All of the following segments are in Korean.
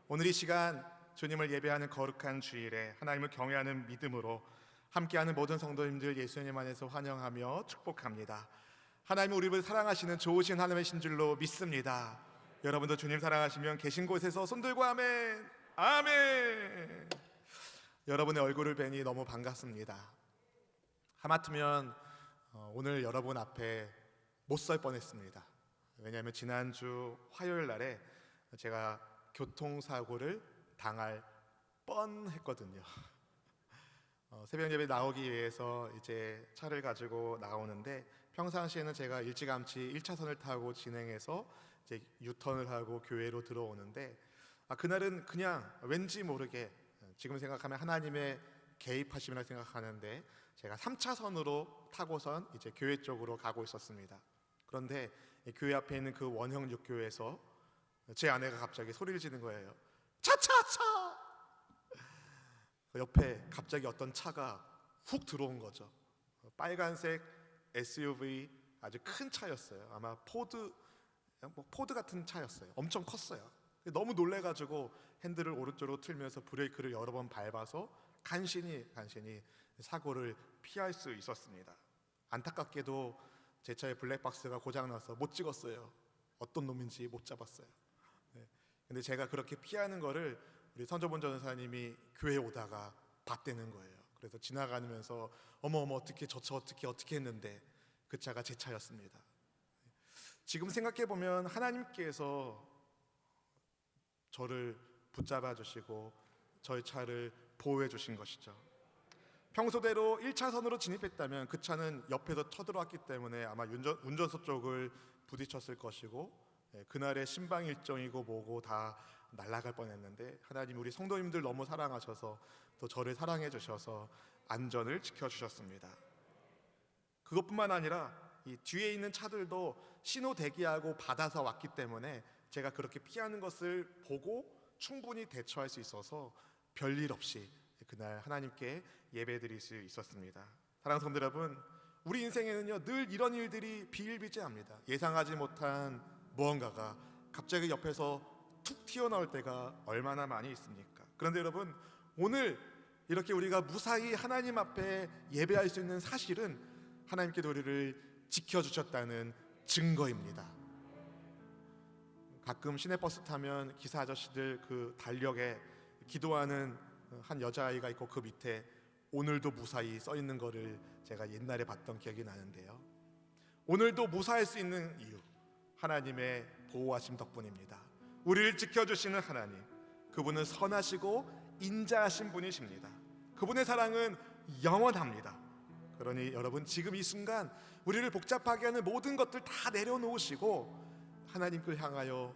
오늘 이 시간 주님을 예배하는 거룩한 주일에 하나님을 경외하는 믿음으로 함께하는 모든 성도님들 예수님 안에서 환영하며 축복합니다. 하나님은 우리를 사랑하시는 좋으신 하나님이신 줄로 믿습니다. 여러분도 주님 사랑하시면 계신 곳에서 손들고 아멘, 아멘. 여러분의 얼굴을 뵈니 너무 반갑습니다. 하마터면 오늘 여러분 앞에 못 설 뻔했습니다. 왜냐하면 지난주 화요일 날에 제가 교통사고를 당할 뻔했거든요. 새벽 예배 나오기 위해서 이제 차를 가지고 나오는데 평상시에는 제가 일찌감치 1차선을 타고 진행해서 이제 유턴을 하고 교회로 들어오는데 그날은 그냥 왠지 모르게 지금 생각하면 하나님의 개입하심이라 생각하는데 제가 3차선으로 타고선 이제 교회 쪽으로 가고 있었습니다. 그런데 교회 앞에 있는 그 원형 육교에서 제 아내가 갑자기 소리를 지르는 거예요. 차차차! 옆에 갑자기 어떤 차가 훅 들어온 거죠. 빨간색 SUV 아주 큰 차였어요. 아마 포드 같은 차였어요. 엄청 컸어요. 너무 놀래가지고 핸들을 오른쪽으로 틀면서 브레이크를 여러 번 밟아서 간신히 사고를 피할 수 있었습니다. 안타깝게도 제 차의 블랙박스가 고장나서 못 찍었어요. 어떤 놈인지 못 잡았어요. 근데 제가 그렇게 피하는 거를 우리 선조본 전사님이 교회에 오다가 봤다는 거예요. 그래서 지나가면서 어머 어떻게 저 차 어떻게 했는데 그 차가 제 차였습니다. 지금 생각해 보면 하나님께서 저를 붙잡아 주시고 저의 차를 보호해 주신 것이죠. 평소대로 1차선으로 진입했다면 그 차는 옆에서 쳐들어왔기 때문에 아마 운전석 쪽을 부딪혔을 것이고 그날의 신방 일정이고 뭐고 다 날아갈 뻔했는데 하나님 우리 성도님들 너무 사랑하셔서 또 저를 사랑해 주셔서 안전을 지켜주셨습니다. 그것뿐만 아니라 이 뒤에 있는 차들도 신호 대기하고 받아서 왔기 때문에 제가 그렇게 피하는 것을 보고 충분히 대처할 수 있어서 별일 없이 그날 하나님께 예배드릴 수 있었습니다. 사랑하는 성도 여러분, 우리 인생에는요 늘 이런 일들이 비일비재합니다. 예상하지 못한 무언가가 갑자기 옆에서 툭 튀어나올 때가 얼마나 많이 있습니까? 그런데 여러분, 오늘 이렇게 우리가 무사히 하나님 앞에 예배할 수 있는 사실은 하나님께서 우리를 지켜주셨다는 증거입니다. 가끔 시내버스 타면 기사 아저씨들 그 달력에 기도하는 한 여자아이가 있고 그 밑에 오늘도 무사히 써 있는 거를 제가 옛날에 봤던 기억이 나는데요. 오늘도 무사할 수 있는 이유, 하나님의 보호하심 덕분입니다. 우리를 지켜주시는 하나님, 그분은 선하시고 인자하신 분이십니다. 그분의 사랑은 영원합니다. 그러니 여러분, 지금 이 순간 우리를 복잡하게 하는 모든 것들 다 내려놓으시고 하나님을 향하여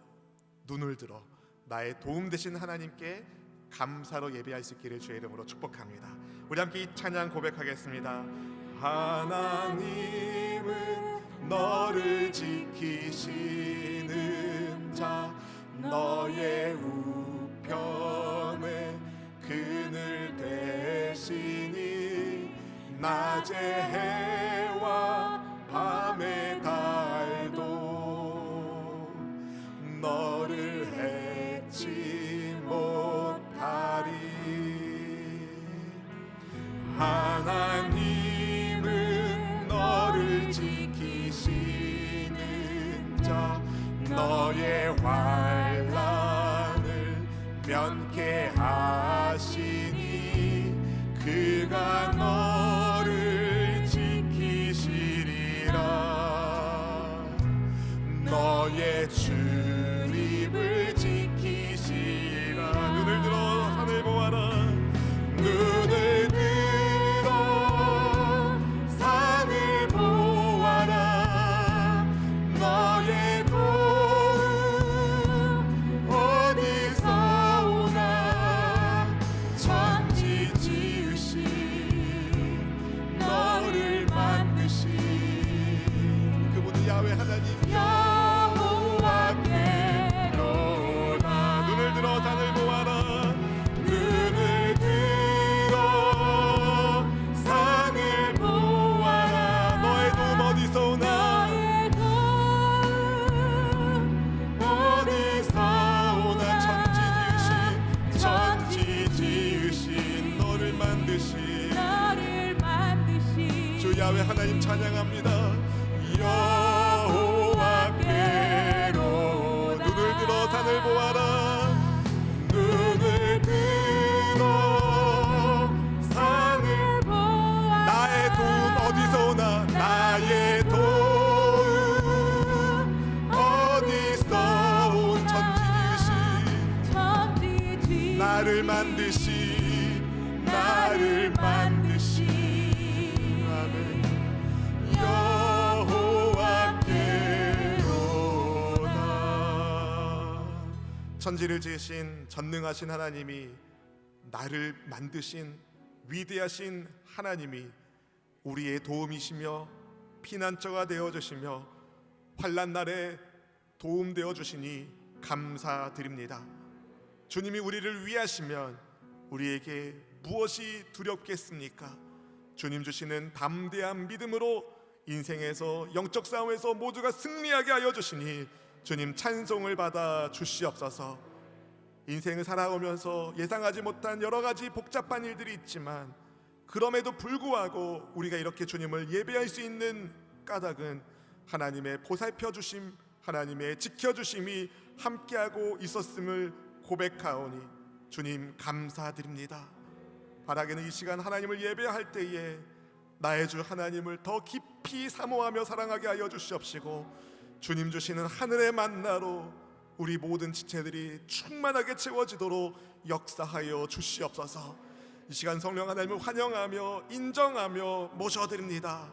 눈을 들어 나의 도움 되신 하나님께 감사로 예배할 수 있기를 주의 이름으로 축복합니다. 우리 함께 이 찬양 고백하겠습니다. 하나님은 너를 지키시는 자, 너의 우편에 그늘 되시니 낮의 해와 밤의 달도 너를 해치 못하리. 하나님은 너를 지키시는 자, 너의 환난을 면케 하시니 그가 너를 지키시리라. 너의 출입을 지키시리라. 눈을 들어 산을 보아라. 눈을 들어 산을 보아라. 너의 도움 어디서 오나. 하나님 찬양합니다. 여호와께로 눈을 들어 산을 보아라. 눈을 들어 산을 보아라. 나의 도움 어디서 오나? 나의 도움 어디서 온? 천지지으신 나를 만드신 나를 만드신 아멘. 여호와께로다. 천지를 지으신 전능하신 하나님이, 나를 만드신 위대하신 하나님이 우리의 도움이시며 피난처가 되어주시며 환난 날에 도움 되어주시니 감사드립니다. 주님이 우리를 위하시면 우리에게 무엇이 두렵겠습니까? 주님 주시는 담대한 믿음으로 인생에서 영적 싸움에서 모두가 승리하게 하여 주시니 주님 찬송을 받아 주시옵소서. 인생을 살아오면서 예상하지 못한 여러 가지 복잡한 일들이 있지만 그럼에도 불구하고 우리가 이렇게 주님을 예배할 수 있는 까닭은 하나님의 보살펴 주심, 하나님의 지켜주심이 함께하고 있었음을 고백하오니 주님 감사드립니다. 바라기는 이 시간 하나님을 예배할 때에 나의 주 하나님을 더 깊이 사모하며 사랑하게 하여 주시옵시고, 주님 주시는 하늘의 만나로 우리 모든 지체들이 충만하게 채워지도록 역사하여 주시옵소서. 이 시간 성령 하나님을 환영하며 인정하며 모셔드립니다.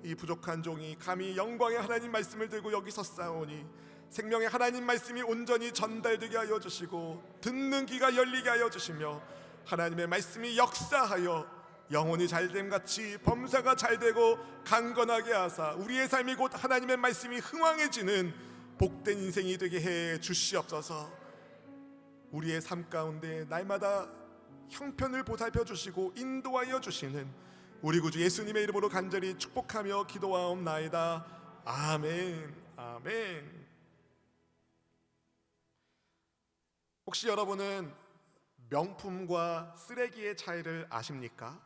이 부족한 종이 감히 영광의 하나님 말씀을 들고 여기 섰사오니 생명의 하나님 말씀이 온전히 전달되게 하여 주시고 듣는 귀가 열리게 하여 주시며 하나님의 말씀이 역사하여 영혼이 잘됨 같이 범사가 잘되고 강건하게 하사 우리의 삶이 곧 하나님의 말씀이 흥왕해지는 복된 인생이 되게 해 주시옵소서. 우리의 삶 가운데 날마다 형편을 보살펴 주시고 인도하여 주시는 우리 구주 예수님의 이름으로 간절히 축복하며 기도하옵나이다. 아멘. 아멘. 혹시 여러분은 명품과 쓰레기의 차이를 아십니까?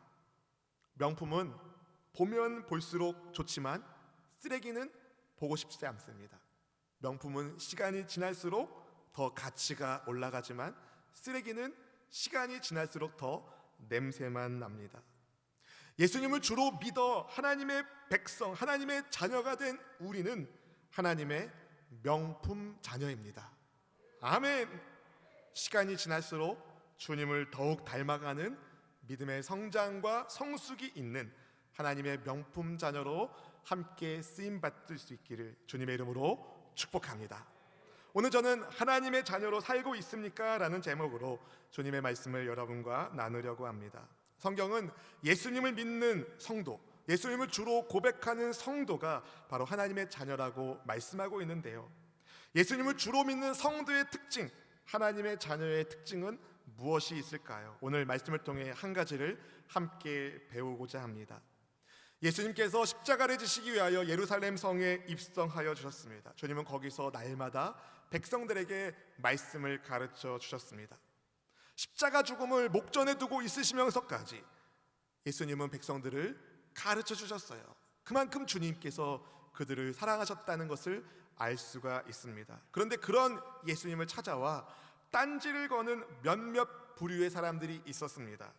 명품은 보면 볼수록 좋지만 쓰레기는 보고 싶지 않습니다. 명품은 시간이 지날수록 더 가치가 올라가지만 쓰레기는 시간이 지날수록 더 냄새만 납니다. 예수님을 주로 믿어 하나님의 백성, 하나님의 자녀가 된 우리는 하나님의 명품 자녀입니다. 아멘. 시간이 지날수록 주님을 더욱 닮아가는 믿음의 성장과 성숙이 있는 하나님의 명품 자녀로 함께 쓰임받을 수 있기를 주님의 이름으로 축복합니다. 오늘 저는 하나님의 자녀로 살고 있습니까? 라는 제목으로 주님의 말씀을 여러분과 나누려고 합니다. 성경은 예수님을 믿는 성도, 예수님을 주로 고백하는 성도가 바로 하나님의 자녀라고 말씀하고 있는데요, 예수님을 주로 믿는 성도의 특징, 하나님의 자녀의 특징은 무엇이 있을까요? 오늘 말씀을 통해 한 가지를 함께 배우고자 합니다. 예수님께서 십자가를 지시기 위하여 예루살렘 성에 입성하여 주셨습니다. 주님은 거기서 날마다 백성들에게 말씀을 가르쳐 주셨습니다. 십자가 죽음을 목전에 두고 있으시면서까지 예수님은 백성들을 가르쳐 주셨어요. 그만큼 주님께서 그들을 사랑하셨다는 것을 알 수가 있습니다. 그런데 그런 예수님을 찾아와 딴지를 거는 몇몇 부류의 사람들이 있었습니다.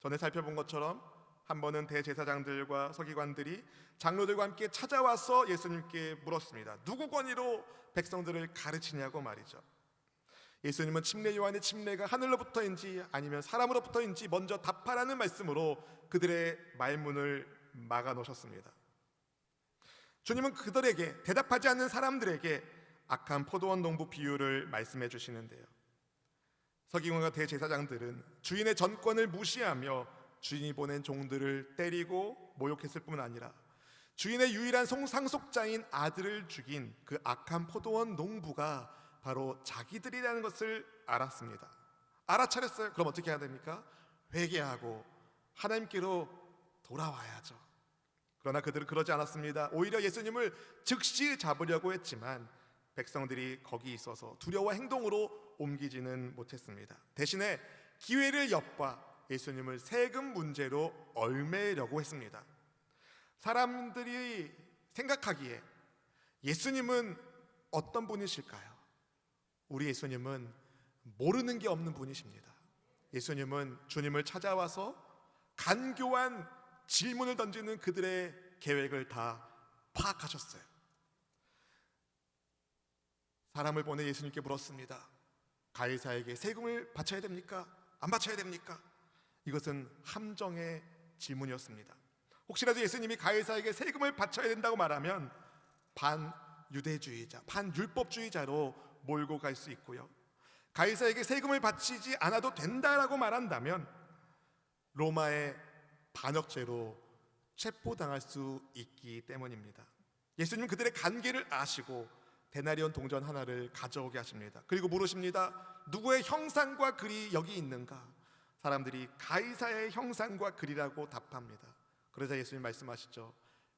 전에 살펴본 것처럼 한 번은 대제사장들과 서기관들이 장로들과 함께 찾아와서 예수님께 물었습니다. 누구 권위로 백성들을 가르치냐고 말이죠. 예수님은 침례 요한의 침례가 하늘로부터인지 아니면 사람으로부터인지 먼저 답하라는 말씀으로 그들의 말문을 막아 놓으셨습니다. 주님은 그들에게, 대답하지 않는 사람들에게 악한 포도원 농부 비유를 말씀해 주시는데요, 서기관과 대제사장들은 주인의 전권을 무시하며 주인이 보낸 종들을 때리고 모욕했을 뿐 아니라 주인의 유일한 상속자인 아들을 죽인 그 악한 포도원 농부가 바로 자기들이라는 것을 알았습니다. 알아차렸어요. 그럼 어떻게 해야 됩니까? 회개하고 하나님께로 돌아와야죠. 그러나 그들은 그러지 않았습니다. 오히려 예수님을 즉시 잡으려고 했지만 백성들이 거기 있어서 두려워 행동으로 옮기지는 못했습니다. 대신에 기회를 엿봐 예수님을 세금 문제로 얽매려고 했습니다. 사람들이 생각하기에 예수님은 어떤 분이실까요? 우리 예수님은 모르는 게 없는 분이십니다. 예수님은 주님을 찾아와서 간교한 질문을 던지는 그들의 계획을 다 파악하셨어요. 사람을 보내 예수님께 물었습니다. 가이사에게 세금을 바쳐야 됩니까? 안 바쳐야 됩니까? 이것은 함정의 질문이었습니다. 혹시라도 예수님이 가이사에게 세금을 바쳐야 된다고 말하면 반유대주의자, 반율법주의자로 몰고 갈 수 있고요, 가이사에게 세금을 바치지 않아도 된다라고 말한다면 로마의 반역죄로 체포당할 수 있기 때문입니다. 예수님은 그들의 관계를 아시고 데나리온 동전 하나를 가져오게 하십니다. 그리고 물으십니다. 누구의 형상과 글이 여기 있는가? 사람들이 가이사의 형상과 글이라고 답합니다. 그러자 예수님 말씀하시죠.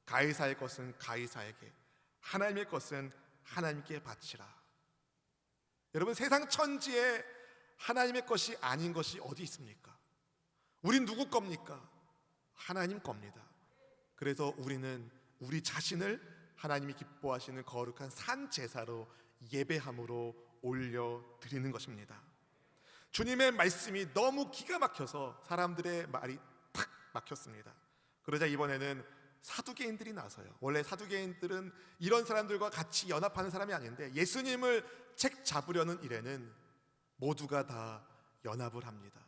가이사의 것은 가이사에게, 하나님의 것은 하나님께 바치라. 여러분, 세상 천지에 하나님의 것이 아닌 것이 어디 있습니까? 우린 누구 겁니까? 하나님 겁니다. 그래서 우리는 우리 자신을 하나님이 기뻐하시는 거룩한 산 제사로 예배함으로 올려드리는 것입니다. 주님의 말씀이 너무 기가 막혀서 사람들의 말이 탁 막혔습니다. 그러자 이번에는 사두개인들이 나서요. 원래 사두개인들은 이런 사람들과 같이 연합하는 사람이 아닌데 예수님을 책 잡으려는 일에는 모두가 다 연합을 합니다.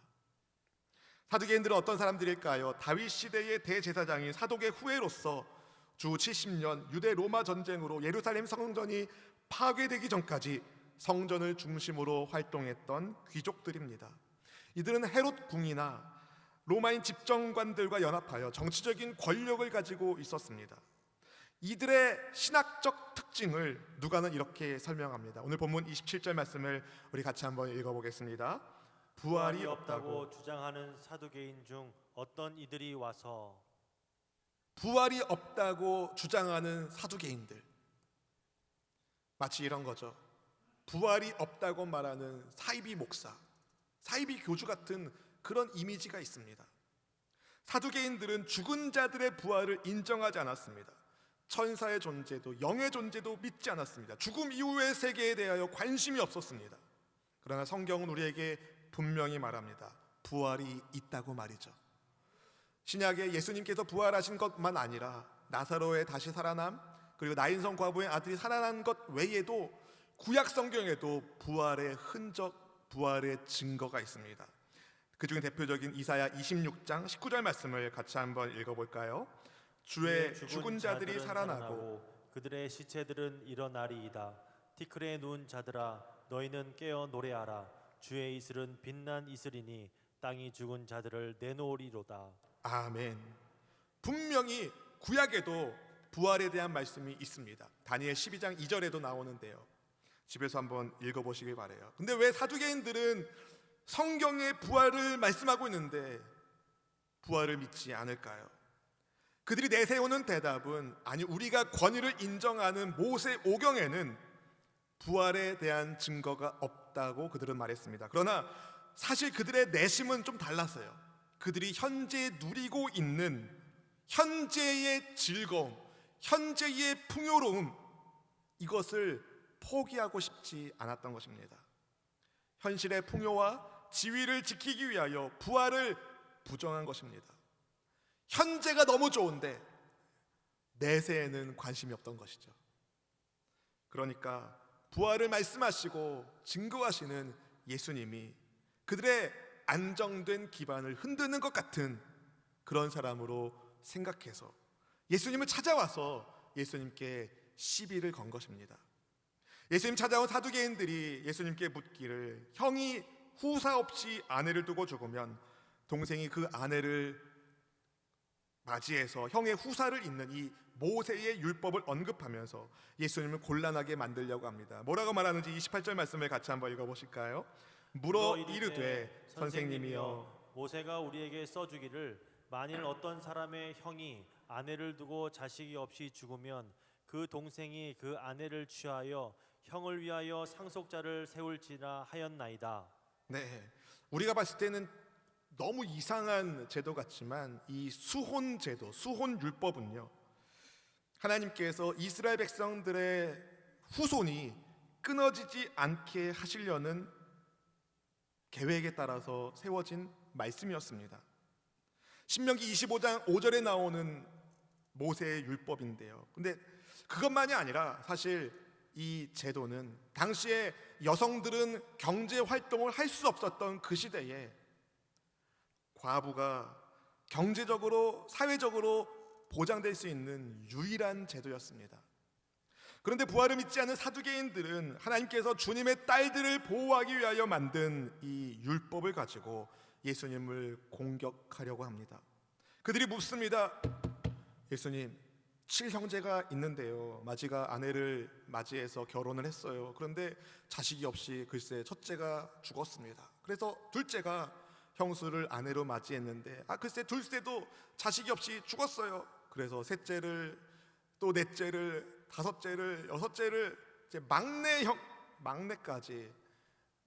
사두개인들은 어떤 사람들일까요? 다윗 시대의 대제사장인 사독의 후예로서 주 70년 유대 로마 전쟁으로 예루살렘 성전이 파괴되기 전까지 성전을 중심으로 활동했던 귀족들입니다. 이들은 헤롯 궁이나 로마인 집정관들과 연합하여 정치적인 권력을 가지고 있었습니다. 이들의 신학적 특징을 누가는 이렇게 설명합니다. 오늘 본문 27절 말씀을 우리 같이 한번 읽어보겠습니다. 부활이 없다고 주장하는 사두개인 중 어떤 이들이 와서, 부활이 없다고 주장하는 사두개인들, 마치 이런 거죠. 부활이 없다고 말하는 사이비 목사, 사이비 교주 같은 그런 이미지가 있습니다. 사두개인들은 죽은 자들의 부활을 인정하지 않았습니다. 천사의 존재도 영의 존재도 믿지 않았습니다. 죽음 이후의 세계에 대하여 관심이 없었습니다. 그러나 성경은 우리에게 분명히 말합니다. 부활이 있다고 말이죠. 신약에 예수님께서 부활하신 것만 아니라 나사로의 다시 살아남, 그리고 나인성 과부의 아들이 살아난 것 외에도 구약 성경에도 부활의 흔적, 부활의 증거가 있습니다. 그 중에 대표적인 이사야 26장 19절 말씀을 같이 한번 읽어볼까요? 주의 죽은 자들이 살아나고 그들의 시체들은 일어나리이다. 티끌에 누운 자들아, 너희는 깨어 노래하라. 주의 이슬은 빛난 이슬이니 땅이 죽은 자들을 내놓으리로다. 아멘. 분명히 구약에도 부활에 대한 말씀이 있습니다. 다니엘 12장 2절에도 나오는데요. 집에서 한번 읽어보시길 바라요. 근데 왜 사두개인들은 성경의 부활을 말씀하고 있는데 부활을 믿지 않을까요? 그들이 내세우는 대답은, 아니, 우리가 권위를 인정하는 모세 오경에는 부활에 대한 증거가 없다고 그들은 말했습니다. 그러나 사실 그들의 내심은 좀 달랐어요. 그들이 현재 누리고 있는 현재의 즐거움, 현재의 풍요로움, 이것을 포기하고 싶지 않았던 것입니다. 현실의 풍요와 지위를 지키기 위하여 부활을 부정한 것입니다. 현재가 너무 좋은데 내세에는 관심이 없던 것이죠. 그러니까 부활을 말씀하시고 증거하시는 예수님이 그들의 안정된 기반을 흔드는 것 같은 그런 사람으로 생각해서 예수님을 찾아와서 예수님께 시비를 건 것입니다. 예수님 찾아온 사두개인들이 예수님께 묻기를, 형이 후사 없이 아내를 두고 죽으면 동생이 그 아내를 맞이해서 형의 후사를 잇는 이 모세의 율법을 언급하면서 예수님을 곤란하게 만들려고 합니다. 뭐라고 말하는지 28절 말씀을 같이 한번 읽어보실까요? 물어 이르되 선생님이여, 모세가 우리에게 써주기를 만일 어떤 사람의 형이 아내를 두고 자식이 없이 죽으면 그 동생이 그 아내를 취하여 형을 위하여 상속자를 세울지라 하였나이다. 네, 우리가 봤을 때는 너무 이상한 제도 같지만 이 수혼 제도, 수혼 율법은요, 하나님께서 이스라엘 백성들의 후손이 끊어지지 않게 하시려는 계획에 따라서 세워진 말씀이었습니다. 신명기 25장 5절에 나오는 모세의 율법인데요. 근데 그것만이 아니라 사실 이 제도는 당시에 여성들은 경제 활동을 할 수 없었던 그 시대에 과부가 경제적으로 사회적으로 보장될 수 있는 유일한 제도였습니다. 그런데 부활을 믿지 않는 사두개인들은 하나님께서 주님의 딸들을 보호하기 위하여 만든 이 율법을 가지고 예수님을 공격하려고 합니다. 그들이 묻습니다. 예수님, 7형제가 있는데요, 마지가 아내를 맞이해서 결혼을 했어요. 그런데 자식이 없이 글쎄 첫째가 죽었습니다. 그래서 둘째가 형수를 아내로 맞이했는데 글쎄 둘째도 자식이 없이 죽었어요. 그래서 셋째를, 또 넷째를, 다섯째를, 여섯째를, 이제 막내까지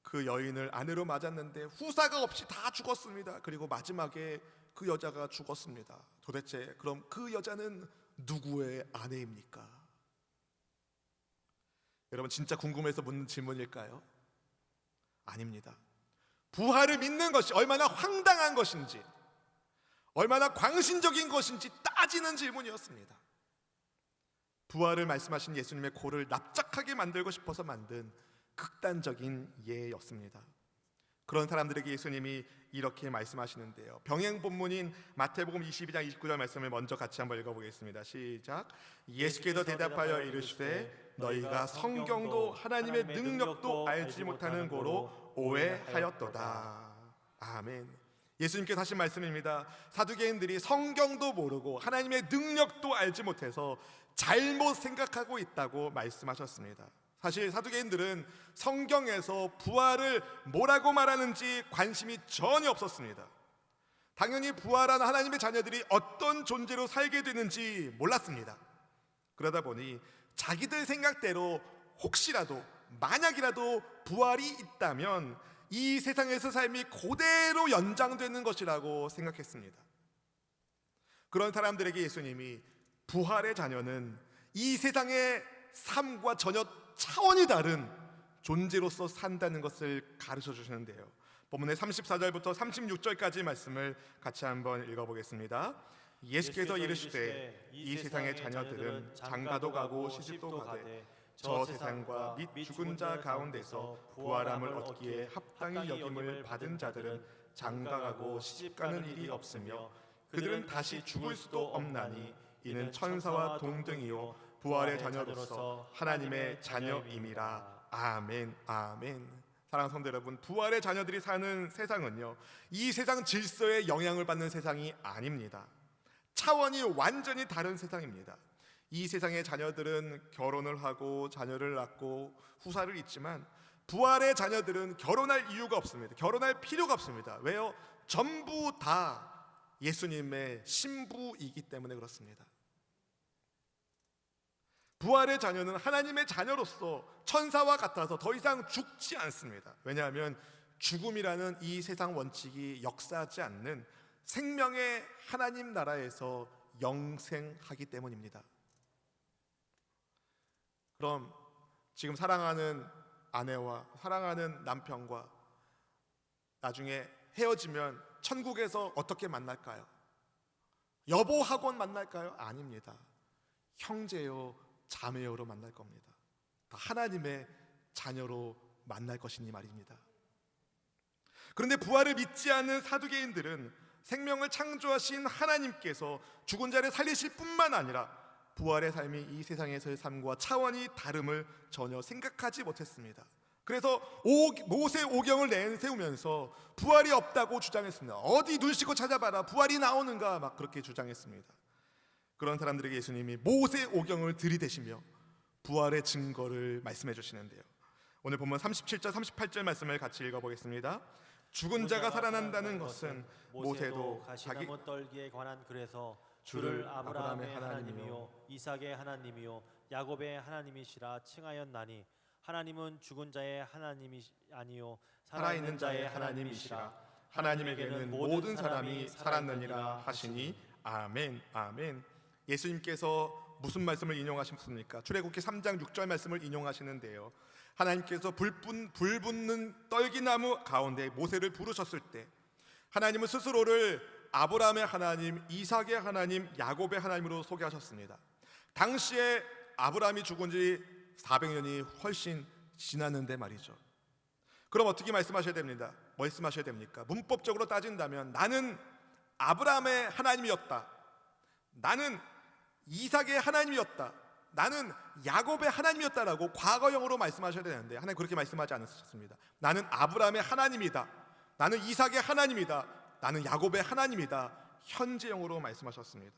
그 여인을 아내로 맞았는데 후사가 없이 다 죽었습니다. 그리고 마지막에 그 여자가 죽었습니다. 도대체 그럼 그 여자는 누구의 아내입니까? 여러분, 진짜 궁금해서 묻는 질문일까요? 아닙니다. 부활을 믿는 것이 얼마나 황당한 것인지, 얼마나 광신적인 것인지 따지는 질문이었습니다. 부활을 말씀하신 예수님의 고를 납작하게 만들고 싶어서 만든 극단적인 예였습니다. 그런 사람들에게 예수님이 이렇게 말씀하시는데요. 병행 본문인 마태복음 22장 29절 말씀을 먼저 같이 한번 읽어보겠습니다. 시작. 예수께서 대답하여 이르시되 너희가 성경도 하나님의 능력도 알지 못하는 고로 오해하였도다. 아멘. 예수님께서 하신 말씀입니다. 사두개인들이 성경도 모르고 하나님의 능력도 알지 못해서 잘못 생각하고 있다고 말씀하셨습니다. 사실 사두개인들은 성경에서 부활을 뭐라고 말하는지 관심이 전혀 없었습니다. 당연히 부활한 하나님의 자녀들이 어떤 존재로 살게 되는지 몰랐습니다. 그러다 보니 자기들 생각대로 혹시라도 만약이라도 부활이 있다면 이 세상에서 삶이 그대로 연장되는 것이라고 생각했습니다. 그런 사람들에게 예수님이 부활의 자녀는 이 세상의 삶과 전혀 차원이 다른 존재로서 산다는 것을 가르쳐 주시는데요. 본문의 34절부터 36절까지 말씀을 같이 한번 읽어보겠습니다. 예수께서 이르시되 이 세상의 자녀들은 장가도 가고 시집도 가되 저 세상과 및 죽은 자 가운데서 부활함을 얻기에 합당히 여김을 받은 자들은 장가가고 시집가는 일이 없으며 그들은 다시 죽을 수도 없나니 이는 천사와 동등이요 부활의 자녀로서 하나님의 자녀임이라. 아멘, 아멘. 사랑하는 성도 여러분, 부활의 자녀들이 사는 세상은요, 이 세상 질서에 영향을 받는 세상이 아닙니다. 차원이 완전히 다른 세상입니다. 이 세상의 자녀들은 결혼을 하고 자녀를 낳고 후사를 잇지만 부활의 자녀들은 결혼할 이유가 없습니다. 결혼할 필요가 없습니다. 왜요? 전부 다 예수님의 신부이기 때문에 그렇습니다. 부활의 자녀는 하나님의 자녀로서 천사와 같아서 더 이상 죽지 않습니다. 왜냐하면 죽음이라는 이 세상 원칙이 역사하지 않는 생명의 하나님 나라에서 영생하기 때문입니다. 그럼 지금 사랑하는 아내와 사랑하는 남편과 나중에 헤어지면 천국에서 어떻게 만날까요? 여보하고 만날까요? 아닙니다. 형제요 자매요로 만날 겁니다. 다 하나님의 자녀로 만날 것이니 말입니다. 그런데 부활을 믿지 않는 사두개인들은 생명을 창조하신 하나님께서 죽은 자를 살리실 뿐만 아니라 부활의 삶이 이 세상에서의 삶과 차원이 다름을 전혀 생각하지 못했습니다. 그래서 모세 오경을 내세우면서 부활이 없다고 주장했습니다. 어디 눈 씻고 찾아봐라, 부활이 나오는가, 막 그렇게 주장했습니다. 그런 사람들에게 예수님이 모세 오경을 들이대시며 부활의 증거를 말씀해 주시는데요. 오늘 본문 37절 38절 말씀을 같이 읽어보겠습니다. 죽은 자가 살아난다는 것은 모세도 가시나무 떨기에 관한 글에서 주를 아브라함의 하나님이요 이삭의 하나님이요 야곱의 하나님이시라 칭하였나니 하나님은 죽은 자의 하나님이 아니요 살아있는 자의 하나님이시라. 하나님에게는 모든 사람이 살았느니라 하시니 아멘, 아멘. 예수님께서 무슨 말씀을 인용하셨습니까? 출애굽기 3장 6절 말씀을 인용하시는데요, 하나님께서 불 붙는 떨기나무 가운데 모세를 부르셨을 때 하나님은 스스로를 아브라함의 하나님, 이삭의 하나님, 야곱의 하나님으로 소개하셨습니다. 당시에 아브라함이 죽은 지 400년이 훨씬 지났는데 말이죠. 그럼 어떻게 말씀하셔야 됩니까? 문법적으로 따진다면 나는 아브라함의 하나님이었다, 나는 이삭의 하나님이었다, 나는 야곱의 하나님이었다라고 과거형으로 말씀하셔야 되는데 하나님 그렇게 말씀하지 않으셨습니다. 나는 아브라함의 하나님이다, 나는 이삭의 하나님이다, 나는 야곱의 하나님이다, 현재형으로 말씀하셨습니다.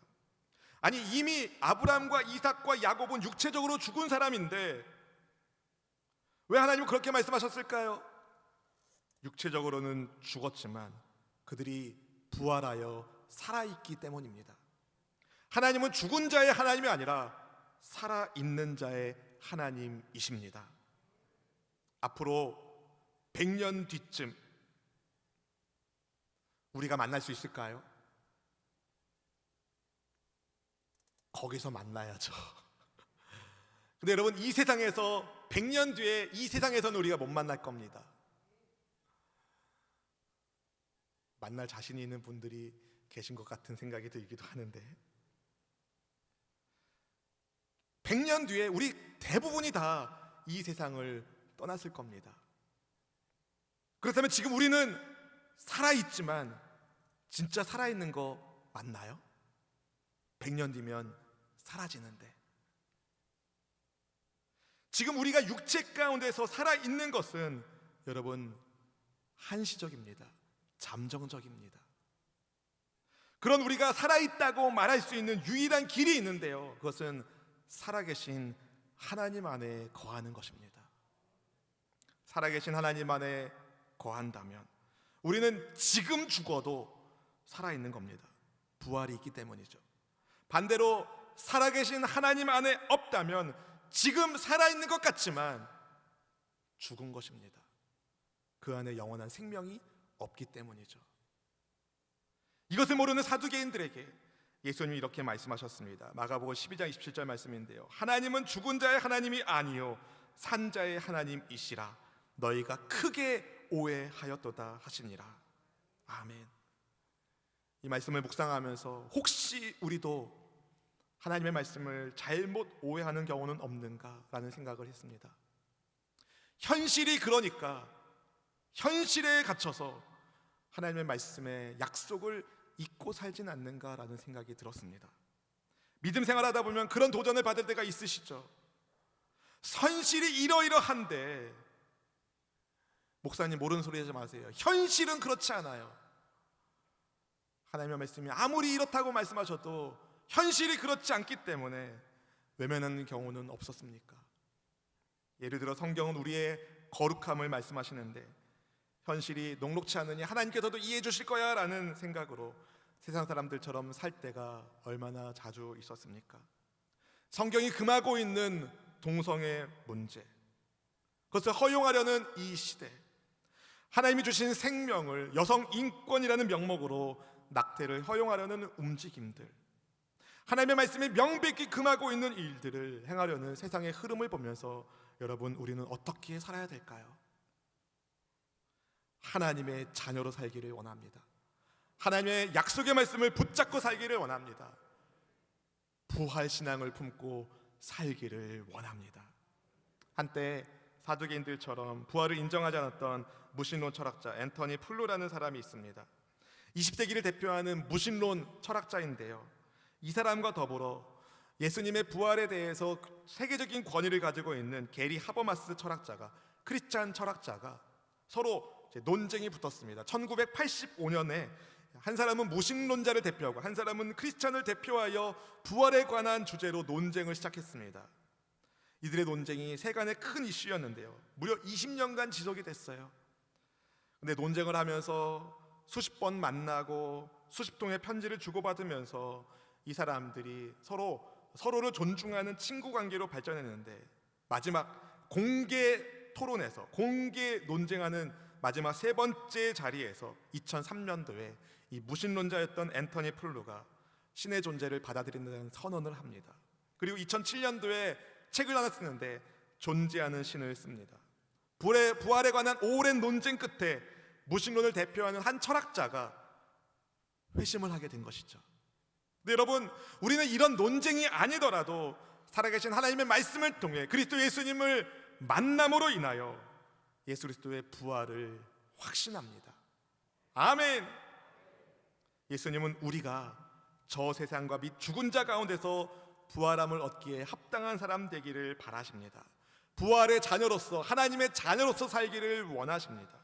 아니, 이미 아브라함과 이삭과 야곱은 육체적으로 죽은 사람인데 왜 하나님은 그렇게 말씀하셨을까요? 육체적으로는 죽었지만 그들이 부활하여 살아있기 때문입니다. 하나님은 죽은 자의 하나님이 아니라 살아있는 자의 하나님이십니다. 앞으로 100년 뒤쯤 우리가 만날 수 있을까요? 거기서 만나야죠. 근데 여러분, 이 세상에서 100년 뒤에 이 세상에서는 우리가 못 만날 겁니다. 만날 자신이 있는 분들이 계신 것 같은 생각이 들기도 하는데 100년 뒤에 우리 대부분이 다 이 세상을 떠났을 겁니다. 그렇다면 지금 우리는 살아있지만 진짜 살아있는 거 맞나요? 100년 뒤면 사라지는데. 지금 우리가 육체 가운데서 살아있는 것은 여러분 한시적입니다. 잠정적입니다. 그런 우리가 살아있다고 말할 수 있는 유일한 길이 있는데요, 그것은 살아계신 하나님 안에 거하는 것입니다. 살아계신 하나님 안에 거한다면 우리는 지금 죽어도 살아있는 겁니다. 부활이 있기 때문이죠. 반대로 살아계신 하나님 안에 없다면 지금 살아있는 것 같지만 죽은 것입니다. 그 안에 영원한 생명이 없기 때문이죠. 이것을 모르는 사두개인들에게 예수님이 이렇게 말씀하셨습니다. 마가복음 12장 27절 말씀인데요, 하나님은 죽은 자의 하나님이 아니요 산 자의 하나님이시라 너희가 크게 오해하였도다 하시니라. 아멘. 이 말씀을 묵상하면서 혹시 우리도 하나님의 말씀을 잘못 오해하는 경우는 없는가라는 생각을 했습니다. 현실이 그러니까 현실에 갇혀서 하나님의 말씀의 약속을 잊고 살진 않는가라는 생각이 들었습니다. 믿음 생활하다 보면 그런 도전을 받을 때가 있으시죠. 현실이 이러이러한데, 목사님 모르는 소리 하지 마세요. 현실은 그렇지 않아요. 하나님의 말씀이 아무리 이렇다고 말씀하셔도 현실이 그렇지 않기 때문에 외면하는 경우는 없었습니까? 예를 들어 성경은 우리의 거룩함을 말씀하시는데 현실이 녹록치 않으니 하나님께서도 이해해 주실 거야 라는 생각으로 세상 사람들처럼 살 때가 얼마나 자주 있었습니까? 성경이 금하고 있는 동성애 문제, 그것을 허용하려는 이 시대, 하나님이 주신 생명을 여성 인권이라는 명목으로 낙태를 허용하려는 움직임들, 하나님의 말씀이 명백히 금하고 있는 일들을 행하려는 세상의 흐름을 보면서 여러분, 우리는 어떻게 살아야 될까요? 하나님의 자녀로 살기를 원합니다. 하나님의 약속의 말씀을 붙잡고 살기를 원합니다. 부활 신앙을 품고 살기를 원합니다. 한때 사두개인들처럼 부활을 인정하지 않았던 무신론 철학자 앤토니 플루라는 사람이 있습니다. 20세기를 대표하는 무신론 철학자인데요, 이 사람과 더불어 예수님의 부활에 대해서 세계적인 권위를 가지고 있는 게리 하버마스 철학자가, 크리스찬 철학자가 서로 논쟁이 붙었습니다. 1985년에 한 사람은 무신론자를 대표하고 한 사람은 크리스찬을 대표하여 부활에 관한 주제로 논쟁을 시작했습니다. 이들의 논쟁이 세간의 큰 이슈였는데요, 무려 20년간 지속이 됐어요. 근데 논쟁을 하면서 수십 번 만나고 수십 통의 편지를 주고받으면서 이 사람들이 서로를 존중하는 친구 관계로 발전했는데, 마지막 공개 토론에서 공개 논쟁하는 마지막 세 번째 자리에서 2003년도에 이 무신론자였던 앤토니 플루가 신의 존재를 받아들인다는 선언을 합니다. 그리고 2007년도에 책을 하나 쓰는데 존재하는 신을 씁니다. 부활에 관한 오랜 논쟁 끝에 무신론을 대표하는 한 철학자가 회심을 하게 된 것이죠. 근데 여러분, 우리는 이런 논쟁이 아니더라도 살아계신 하나님의 말씀을 통해 그리스도 예수님을 만남으로 인하여 예수 그리스도의 부활을 확신합니다. 아멘. 예수님은 우리가 저 세상과 및 죽은 자 가운데서 부활함을 얻기에 합당한 사람 되기를 바라십니다. 부활의 자녀로서, 하나님의 자녀로서 살기를 원하십니다.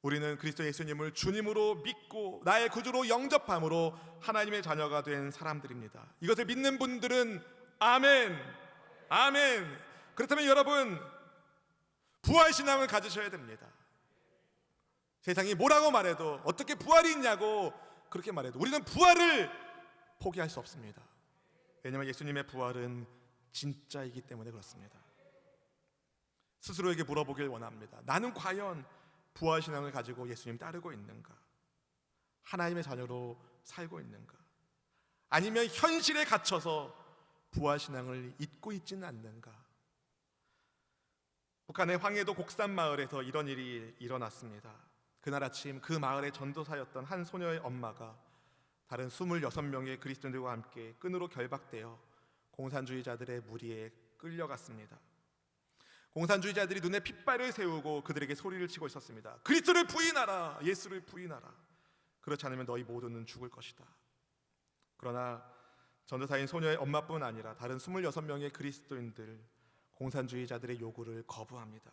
우리는 그리스도 예수님을 주님으로 믿고 나의 구주로 영접함으로 하나님의 자녀가 된 사람들입니다. 이것을 믿는 분들은 아멘, 아멘. 그렇다면 여러분, 부활신앙을 가지셔야 됩니다. 세상이 뭐라고 말해도, 어떻게 부활이 있냐고 그렇게 말해도 우리는 부활을 포기할 수 없습니다. 왜냐하면 예수님의 부활은 진짜이기 때문에 그렇습니다. 스스로에게 물어보길 원합니다. 나는 과연 부활신앙을 가지고 예수님 따르고 있는가? 하나님의 자녀로 살고 있는가? 아니면 현실에 갇혀서 부활신앙을 잊고 있지는 않는가? 북한의 황해도 곡산마을에서 이런 일이 일어났습니다. 그날 아침 그 마을의 전도사였던 한 소녀의 엄마가 다른 26명의 그리스도인들과 함께 끈으로 결박되어 공산주의자들의 무리에 끌려갔습니다. 공산주의자들이 눈에 핏발을 세우고 그들에게 소리를 치고 있었습니다. 그리스도를 부인하라, 예수를 부인하라. 그렇지 않으면 너희 모두는 죽을 것이다. 그러나 전도사인 소녀의 엄마뿐 아니라 다른 26명의 그리스도인들, 공산주의자들의 요구를 거부합니다.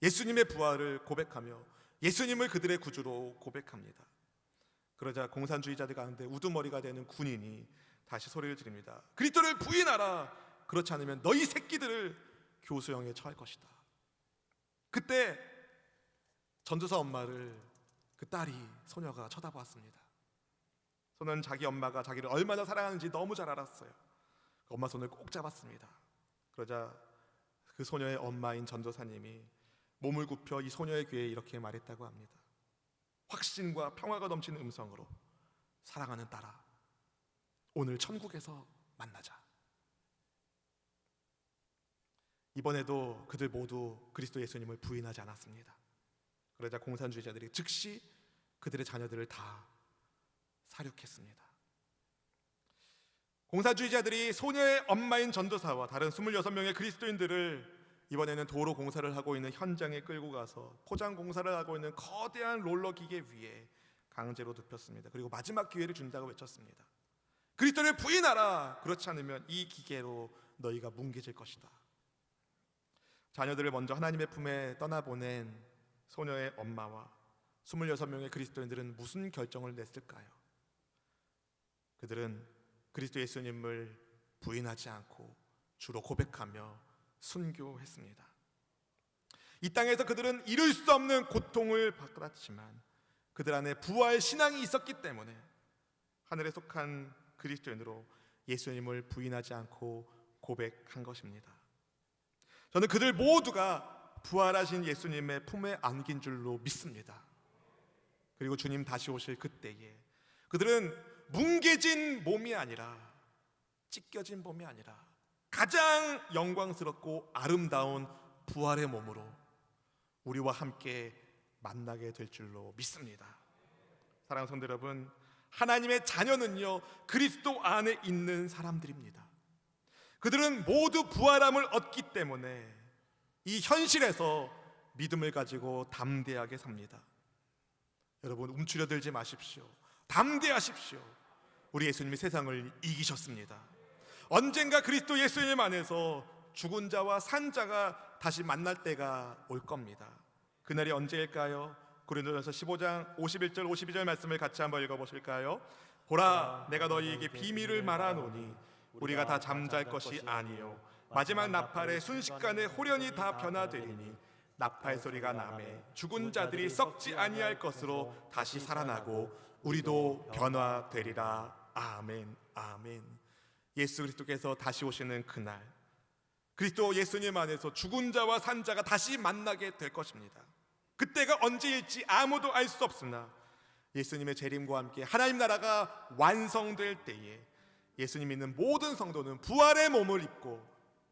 예수님의 부활을 고백하며 예수님을 그들의 구주로 고백합니다. 그러자 공산주의자들 가운데 우두머리가 되는 군인이 다시 소리를 지릅니다. 그리스도를 부인하라. 그렇지 않으면 너희 새끼들을 교수형에 처할 것이다. 그때 전도사 엄마를 그 딸이, 소녀가 쳐다보았습니다. 소녀는 자기 엄마가 자기를 얼마나 사랑하는지 너무 잘 알았어요. 그 엄마 손을 꼭 잡았습니다. 그러자 그 소녀의 엄마인 전도사님이 몸을 굽혀 이 소녀의 귀에 이렇게 말했다고 합니다. 확신과 평화가 넘치는 음성으로, 사랑하는 딸아, 오늘 천국에서 만나자. 이번에도 그들 모두 그리스도 예수님을 부인하지 않았습니다. 그러자 공산주의자들이 즉시 그들의 자녀들을 다 사륙했습니다. 공산주의자들이 소녀의 엄마인 전도사와 다른 26명의 그리스도인들을 이번에는 도로 공사를 하고 있는 현장에 끌고 가서 포장 공사를 하고 있는 거대한 롤러 기계 위에 강제로 눕혔습니다. 그리고 마지막 기회를 준다고 외쳤습니다. 그리스도를 부인하라. 그렇지 않으면 이 기계로 너희가 뭉개질 것이다. 자녀들을 먼저 하나님의 품에 떠나보낸 소녀의 엄마와 26명의 그리스도인들은 무슨 결정을 냈을까요? 그들은 그리스도 예수님을 부인하지 않고 주로 고백하며 순교했습니다. 이 땅에서 그들은 이룰 수 없는 고통을 받았지만 그들 안에 부활 신앙이 있었기 때문에 하늘에 속한 그리스도인으로 예수님을 부인하지 않고 고백한 것입니다. 저는 그들 모두가 부활하신 예수님의 품에 안긴 줄로 믿습니다. 그리고 주님 다시 오실 그때에 그들은 뭉개진 몸이 아니라, 찢겨진 몸이 아니라 가장 영광스럽고 아름다운 부활의 몸으로 우리와 함께 만나게 될 줄로 믿습니다. 사랑하는 성도 여러분, 하나님의 자녀는요 그리스도 안에 있는 사람들입니다. 그들은 모두 부활함을 얻기 때문에 이 현실에서 믿음을 가지고 담대하게 삽니다. 여러분, 움츠려들지 마십시오. 담대하십시오. 우리 예수님이 세상을 이기셨습니다. 언젠가 그리스도 예수님 안에서 죽은 자와 산 자가 다시 만날 때가 올 겁니다. 그날이 언제일까요? 고린도전서 15장 51절 52절 말씀을 같이 한번 읽어보실까요? 보라, 내가 너희에게 비밀을 말하노니 우리가 다 잠잘 것이 아니요 마지막 나팔에 순식간에 호련히 다 변화되리니 나팔 소리가 나매 죽은 자들이 썩지 아니할 것으로 다시 살아나고 우리도 변화되리라. 아멘, 아멘. 예수 그리스도께서 다시 오시는 그날, 그리스도 예수님 안에서 죽은 자와 산 자가 다시 만나게 될 것입니다. 그때가 언제일지 아무도 알 수 없으나 예수님의 재림과 함께 하나님 나라가 완성될 때에 예수님 믿는 모든 성도는 부활의 몸을 입고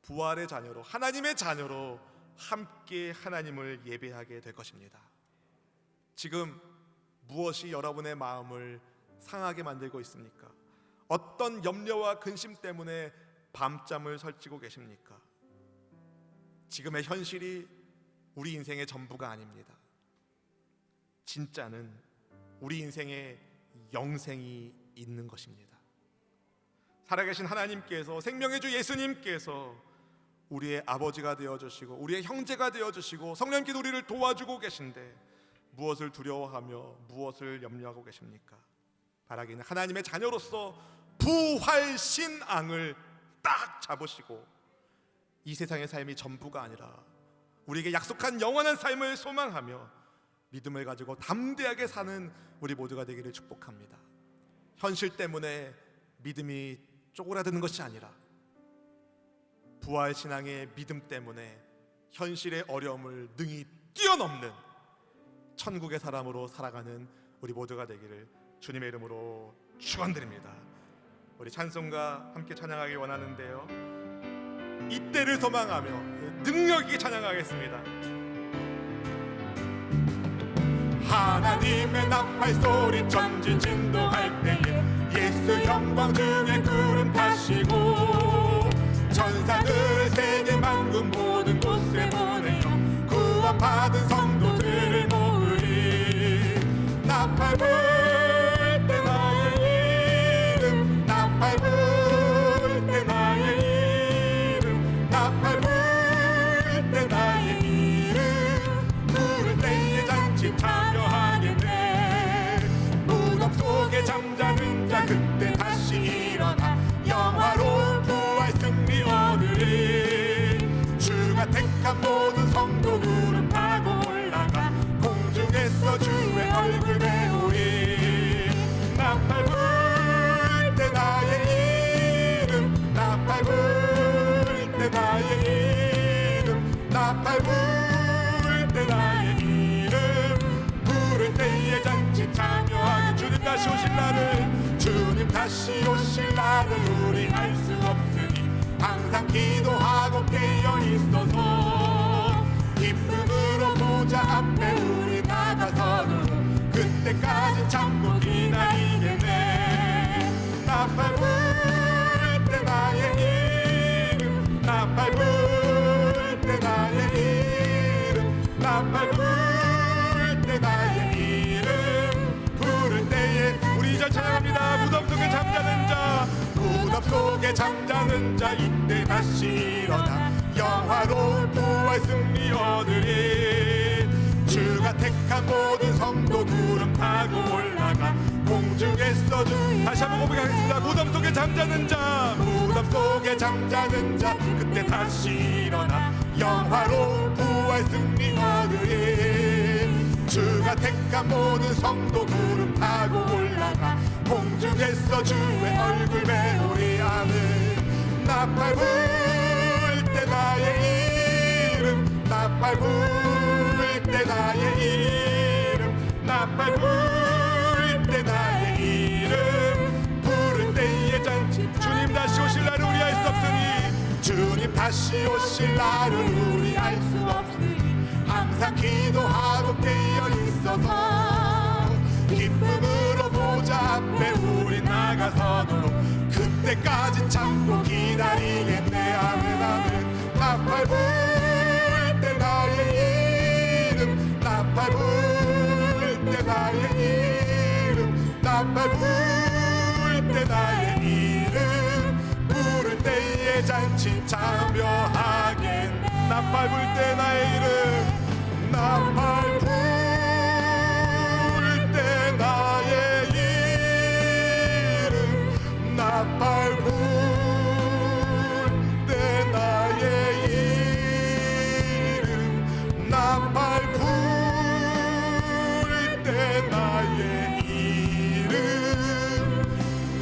부활의 자녀로, 하나님의 자녀로 함께 하나님을 예배하게 될 것입니다. 지금 무엇이 여러분의 마음을 상하게 만들고 있습니까? 어떤 염려와 근심 때문에 밤잠을 설치고 계십니까? 지금의 현실이 우리 인생의 전부가 아닙니다. 진짜는 우리 인생에 영생이 있는 것입니다. 살아계신 하나님께서, 생명의 주 예수님께서 우리의 아버지가 되어주시고 우리의 형제가 되어주시고 성령께서 우리를 도와주고 계신데 무엇을 두려워하며 무엇을 염려하고 계십니까? 바라기는 하나님의 자녀로서 부활신앙을 딱 잡으시고 이 세상의 삶이 전부가 아니라 우리에게 약속한 영원한 삶을 소망하며 믿음을 가지고 담대하게 사는 우리 모두가 되기를 축복합니다. 현실 때문에 믿음이 쪼그라드는 것이 아니라 부활신앙의 믿음 때문에 현실의 어려움을 능히 뛰어넘는 천국의 사람으로 살아가는 우리 모두가 되기를 주님의 이름으로 축원드립니다. 우리 찬송가 함께 찬양하기 원하는데요, 이때를 소망하며 능력 있게 찬양하겠습니다. 하나님의 나팔 소리 천지 진동할 때에 예수 영광 중에 구름 타시고 천사들 세계 만국 모든 곳에 보내요 구원받은 성도들을 모으리. 나팔 불 때 나의 이름, 나팔 불 때 나의 이름, 나팔 불 때 나의 이름, 부를 때에 잔치 참여하게 돼. 무덤 속에 잠자는 자 그때 다시 일어나 영화로운 부활 승리 얻으리. 주가 택한 모든 성도 구름 타고 올라가 공중에서 주의 얼굴 배우리. 나팔 불 때 나의 이름, 나팔 불 때 나의 이름, 나팔 불 때 나의 이름, 부를 때에 잔치 참여하는 주님 다시 오실 날을, 주님 다시 오실 날을 우리 알 수 없으니 항상 기도하고 깨어 있어서 기쁨으로 보좌 앞에 우리 나가서는 그때까지 참고 기다리겠네. 나팔 불 때 나의 이름, 나팔 불 때 나의 이름, 나팔 불 때 나의 이름, 부를 때에 우리 잘 찬양합니다. 무덤 속에 잠자는 자, 무덤 속에 잠자는 자 이때 다시 일어나 영화로운 부활 승리 얻으리. 주가 택한 모든 성도 구름 타고 올라가 공중에서 주 다시 한번 고백하겠습니다. 무덤 속에 잠자는 자, 무덤 속에 잠자는 자 그때 다시 일어나 영화로운 부활 승리 얻으리. 주가 택한 모든 성도 구름 타고 올라가 공중에서 주의 얼굴 배우리. 아멘. 나팔 불 때 나의 이름, 나팔 불 때 나의 이름, 나팔 불 때 나의 이름, 부를 때에 잔치 주님 다시 오실 날을 우리 알 수 없으니, 주님 다시 오실 날을 우리 알 수 없으니 항상 기도하고 깨어 있어서 기쁨으로 보좌 앞에 우리 나가서도록 그때까지 참고 기다리겠네. 아멘 아멘. 나팔 불 때 나의 이름, 나팔 불 때 나의 이름, 나팔 불 때 나의 이름, 부를 때에 잔치 참여하겠네. 나팔 불 때 나의 이름, 나팔 불 때 나의 이름, 나팔 불 때 나의 이름, 나팔 불 때 나의 이름,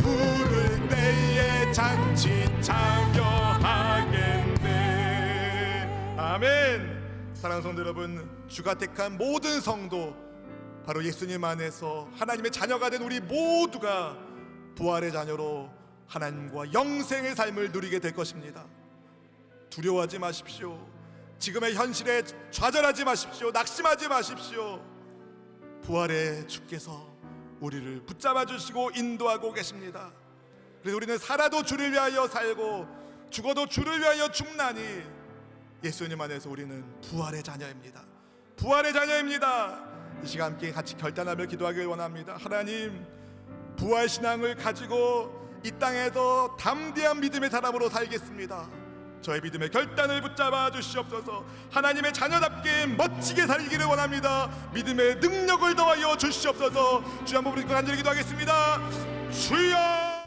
부를 때에 잔치 참여하겠네. 아멘. 사랑하는 성도 여러분, 주가 택한 모든 성도, 바로 예수님 안에서 하나님의 자녀가 된 우리 모두가 부활의 자녀로 하나님과 영생의 삶을 누리게 될 것입니다. 두려워하지 마십시오. 지금의 현실에 좌절하지 마십시오. 낙심하지 마십시오. 부활의 주께서 우리를 붙잡아 주시고 인도하고 계십니다. 그래서 우리는 살아도 주를 위하여 살고 죽어도 주를 위하여 죽나니 예수님 안에서 우리는 부활의 자녀입니다. 부활의 자녀입니다. 이 시간 함께 같이 결단하며 기도하길 원합니다. 하나님, 부활 신앙을 가지고 이 땅에서 담대한 믿음의 사람으로 살겠습니다. 저의 믿음의 결단을 붙잡아 주시옵소서. 하나님의 자녀답게 멋지게 살기를 원합니다. 믿음의 능력을 더하여 주시옵소서. 주여 한번 부르짖고 간절히 기도하겠습니다. 주여